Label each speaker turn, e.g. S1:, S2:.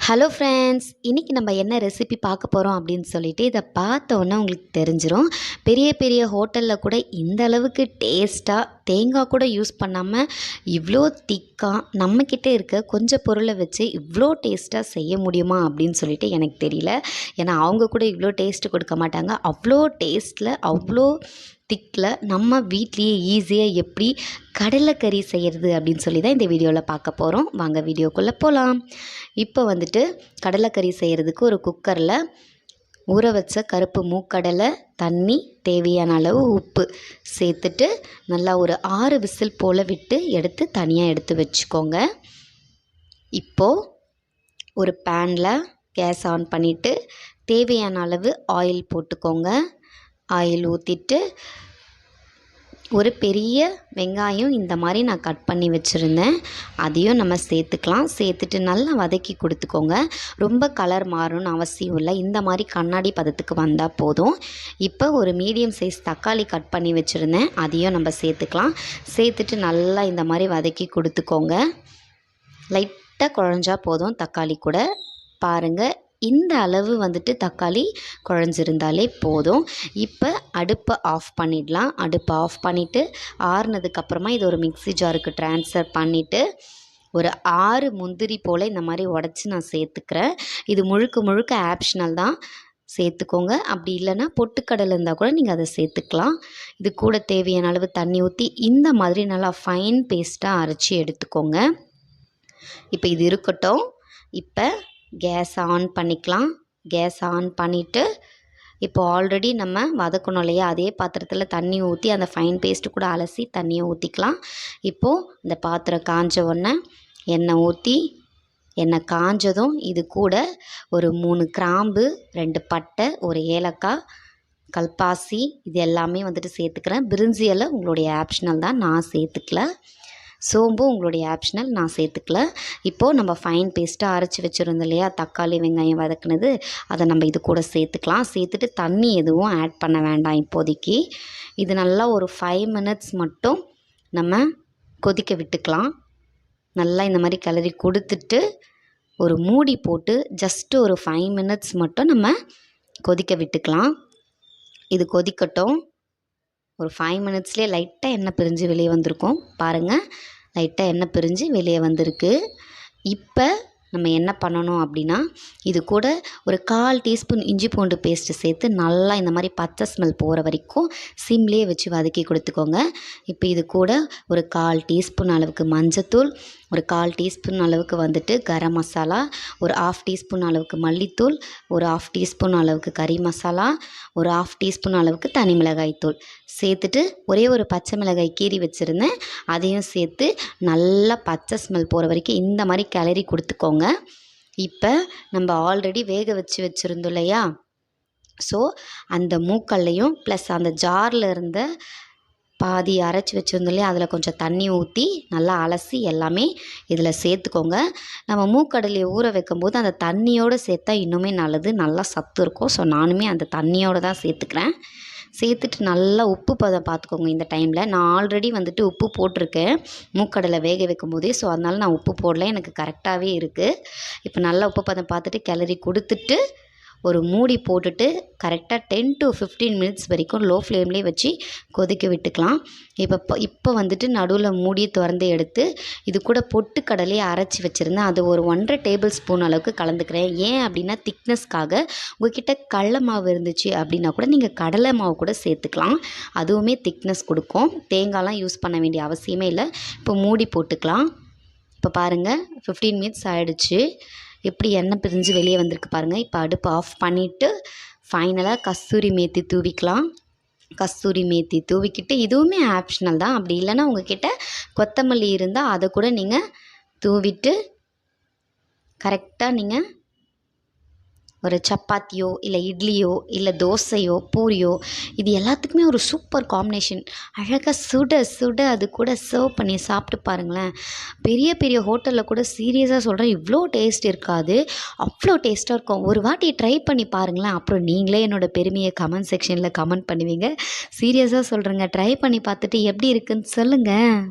S1: Hello friends, இன்றைக்கி நம்ம என்ன ரெசிபி பார்க்க போகிறோம் அப்படின்னு சொல்லிட்டு இதை பார்த்த உடனே உங்களுக்கு தெரிஞ்சிடும். பெரிய பெரிய ஹோட்டலில் கூட இந்த அளவுக்கு டேஸ்ட்டாக தேங்காய் கூட யூஸ் பண்ணாமல் இவ்வளோ திக்காக நம்மக்கிட்ட இருக்க கொஞ்சம் பொருளை வச்சு இவ்வளோ டேஸ்ட்டாக செய்ய முடியுமா அப்படின்னு சொல்லிட்டு எனக்கு தெரியல. ஏன்னா அவங்க கூட இவ்வளோ டேஸ்ட்டு கொடுக்க மாட்டாங்க. அவ்வளோ டேஸ்ட்டில் அவ்வளோ திக்கில் நம்ம வீட்லேயே ஈஸியாக எப்படி கடலைக்கறி செய்கிறது அப்படின்னு சொல்லி தான் இந்த வீடியோவில் பார்க்க போகிறோம். வாங்க வீடியோக்குள்ளே போகலாம். இப்போ வந்துட்டு கடலைக்கறி செய்கிறதுக்கு ஒரு குக்கரில் ஊற வச்ச கருப்பு மூக்கடலை, தண்ணி, தேவையான அளவு உப்பு சேர்த்துட்டு நல்லா ஒரு 6 விசில் போல் விட்டு எடுத்து தனியாக எடுத்து வச்சுக்கோங்க. இப்போது ஒரு பேனில் கேஸ் ஆன் பண்ணிவிட்டு தேவையான அளவு ஆயில் போட்டுக்கோங்க. ஆயில் ஊற்றிட்டு ஒரு பெரிய வெங்காயம் இந்த மாதிரி நான் கட் பண்ணி வச்சுருந்தேன், அதையும் நம்ம சேர்த்துக்கலாம். சேர்த்துட்டு நல்லா வதக்கி கொடுத்துக்கோங்க. ரொம்ப கலர் மாறணும்னு அவசியம் இல்லை, இந்த மாதிரி கண்ணாடி பதத்துக்கு வந்தால் போதும். இப்போ ஒரு மீடியம் சைஸ் தக்காளி கட் பண்ணி வச்சுருந்தேன், அதையும் நம்ம சேர்த்துக்கலாம். சேர்த்துட்டு நல்லா இந்த மாதிரி வதக்கி கொடுத்துக்கோங்க. லைட்டாக குழஞ்சா போதும் தக்காளி கூட. பாருங்கள், இந்த அளவு வந்துட்டு தக்காளி குழஞ்சிருந்தாலே போதும். இப்போ அடுப்பை ஆஃப் பண்ணிடலாம். அடுப்பை ஆஃப் பண்ணிவிட்டு ஆறுனதுக்கப்புறமா இது ஒரு மிக்ஸி ஜாருக்கு ட்ரான்ஸ்ஃபர் பண்ணிவிட்டு ஒரு 6 முந்திரி போல் இந்த மாதிரி உடச்சி நான் சேர்த்துக்கிறேன். இது முழுக்க முழுக்க ஆப்ஷனல் தான், சேர்த்துக்கோங்க. அப்படி இல்லைன்னா பொட்டுக்கடலை இருந்தால் கூட நீங்கள் அதை சேர்த்துக்கலாம். இது கூட தேவையான அளவு தண்ணி ஊற்றி இந்த மாதிரி நல்லா ஃபைன் பேஸ்ட்டாக அரைச்சி எடுத்துக்கோங்க. இப்போ இது இருக்கட்டும். இப்போ கேஸ் ஆன் பண்ணிக்கலாம். கேஸ் ஆன் பண்ணிவிட்டு இப்போ ஆல்ரெடி நம்ம வதக்கணும் இல்லையா, அதே பாத்திரத்தில் தண்ணி ஊற்றி அந்த ஃபைன் பேஸ்ட்டு கூட அலசி தண்ணியை ஊற்றிக்கலாம். இப்போது இந்த பாத்திரம் காஞ்ச உடனே எண்ணெய் ஊற்றி, எண்ணெய் காஞ்சதும் இது கூட ஒரு 3 கிராம்பு, 2 பட்டை, ஒரு ஏலக்காய், கல்பாசி இது எல்லாமே வந்துட்டு சேர்த்துக்கிறேன். பிரிஞ்சி இலை உங்களுடைய ஆப்ஷனல் தான், நான் சேர்த்துக்கல. சோம்பு உங்களுடைய ஆப்ஷனல், நான் சேர்த்துக்கல. இப்போது நம்ம ஃபைன் பேஸ்ட்டாக அரைச்சி வச்சுருந்தோம் இல்லையா, தக்காளி வெங்காயம் வதக்குனது, அதை நம்ம இது கூட சேர்த்துக்கலாம். சேர்த்துட்டு தண்ணி எதுவும் ஆட் பண்ண வேண்டாம் இப்போதைக்கு. இது நல்லா ஒரு 5 மினிட்ஸ் மட்டும் நம்ம கொதிக்க விட்டுக்கலாம். நல்லா இந்த மாதிரி கிளறி கொடுத்துட்டு ஒரு மூடி போட்டு ஜஸ்ட்டு ஒரு 5 மினிட்ஸ் மட்டும் நம்ம கொதிக்க விட்டுக்கலாம். இது கொதிக்கட்டும். ஒரு 5 மினிட்ஸ்லேயே லைட்டாக எண்ணெய் பிரிஞ்சு வெளியே வந்திருக்கும். பாருங்கள், லைட்டாக எண்ணெய் பிரிஞ்சு வெளியே வந்திருக்கு. இப்போ நம்ம என்ன பண்ணணும் அப்படின்னா, இது கூட ஒரு 1/4 டீஸ்பூன் இஞ்சி பூண்டு பேஸ்ட்டு சேர்த்து நல்லா இந்த மாதிரி பச்சை ஸ்மெல் போகிற வரைக்கும் சிம்லேயே வச்சு வதக்கி கொடுத்துக்கோங்க. இப்போ இது கூட ஒரு 1/4 டீஸ்பூன் அளவுக்கு மஞ்சத்தூள், ஒரு 1/4 டீஸ்பூன் அளவுக்கு வந்துட்டு கரம் மசாலா, ஒரு 1/2 டீஸ்பூன் அளவுக்கு மல்லித்தூள், ஒரு 1/2 டீஸ்பூன் அளவுக்கு கறி மசாலா, ஒரு 1/2 டீஸ்பூன் அளவுக்கு தனி மிளகாய் தூள் சேர்த்துட்டு ஒரே ஒரு பச்சை மிளகாய் கீறி வச்சுருந்தேன், அதையும் சேர்த்து நல்லா பச்சை ஸ்மெல் போகிற வரைக்கும் இந்த மாதிரி கிளறி கொடுத்துக்கோங்க. இப்போ நம்ம ஆல்ரெடி வேக வச்சுருந்தோம் இல்லையா, ஸோ அந்த மூக்கல்லையும் ப்ளஸ் அந்த ஜாரில் இருந்த பாதி அரைச்சி வச்சுருந்தோம் இல்லையா, அதில் கொஞ்சம் தண்ணி ஊற்றி நல்லா அலசி எல்லாமே இதில் சேர்த்துக்கோங்க. நம்ம மூக்கடலையை ஊற வைக்கும்போது அந்த தண்ணியோடு சேர்த்தா இன்னுமே நல்லது, நல்லா சத்து இருக்கும். ஸோ நானுமே அந்த தண்ணியோடு தான் சேர்த்துக்கிறேன். சேர்த்துட்டு நல்லா உப்பு பதம் பார்த்துக்கோங்க. இந்த டைமில் நான் ஆல்ரெடி வந்துட்டு உப்பு போட்டிருக்கேன் மூக்கடலை வேக வைக்கும் போதே, ஸோ அதனால் நான் உப்பு போடல, எனக்கு கரெக்டாகவே இருக்குது. இப்போ நல்லா உப்பு பதம் பார்த்துட்டு கிளறி கொடுத்துட்டு ஒரு மூடி போட்டுட்டு கரெக்டாக 10 to 15 மினிட்ஸ் வரைக்கும் லோ ஃப்ளேம்லேயே வச்சு கொதிக்க விட்டுக்கலாம். இப்போ வந்துட்டு நடுவில் மூடி திறந்து எடுத்து இது கூட பொட்டுக்கடலையை அரைச்சி வச்சுருந்தேன், அது ஒரு 1.5 டேபிள் ஸ்பூன் அளவுக்கு கலந்துக்கிறேன். ஏன் அப்படின்னா திக்னஸ்க்காக. உங்கள்கிட்ட கடலை மாவு இருந்துச்சு அப்படின்னா கூட நீங்கள் கடலை மாவு கூட சேர்த்துக்கலாம், அதுவுமே திக்னஸ் கொடுக்கும். தேங்காய்லாம் யூஸ் பண்ண வேண்டிய அவசியமே இல்லை. இப்போ மூடி போட்டுக்கலாம். இப்போ பாருங்கள் 15 மினிட்ஸ் ஆகிடுச்சு. எப்படி எண்ணெய் பிரிஞ்சு வெளியே வந்திருக்கு பாருங்கள். இப்போ அடுப்பு ஆஃப் பண்ணிவிட்டு ஃபைனலாக கஸ்தூரி மேத்தி தூவிக்கலாம். கஸ்தூரி மேத்தி தூவிக்கிட்டு இதுவுமே ஆப்ஷனல் தான், அப்படி இல்லைன்னா உங்கள்கிட்ட கொத்தமல்லி இருந்தால் அதை கூட நீங்கள் தூவிட்டு கரெக்டாக நீங்கள் ஒரு சப்பாத்தியோ இல்லை இட்லியோ இல்லை தோசையோ பூரியோ இது எல்லாத்துக்குமே ஒரு சூப்பர் காம்பினேஷன். அழகாக சுட சுட அது கூட சர்வ் பண்ணி சாப்பிட்டு பாருங்களேன். பெரிய பெரிய ஹோட்டலில் கூட சீரியஸாக சொல்கிறேன், இவ்வளோ டேஸ்ட் இருக்காது, அவ்வளோ டேஸ்ட்டாக இருக்கும். ஒரு வாட்டி ட்ரை பண்ணி பாருங்களேன், அப்புறம் நீங்களே என்னோடய பெருமையை கமெண்ட் செக்ஷனில் கமெண்ட் பண்ணுவீங்க. சீரியஸாக சொல்கிறேங்க, ட்ரை பண்ணி பார்த்துட்டு எப்படி இருக்குன்னு சொல்லுங்கள்.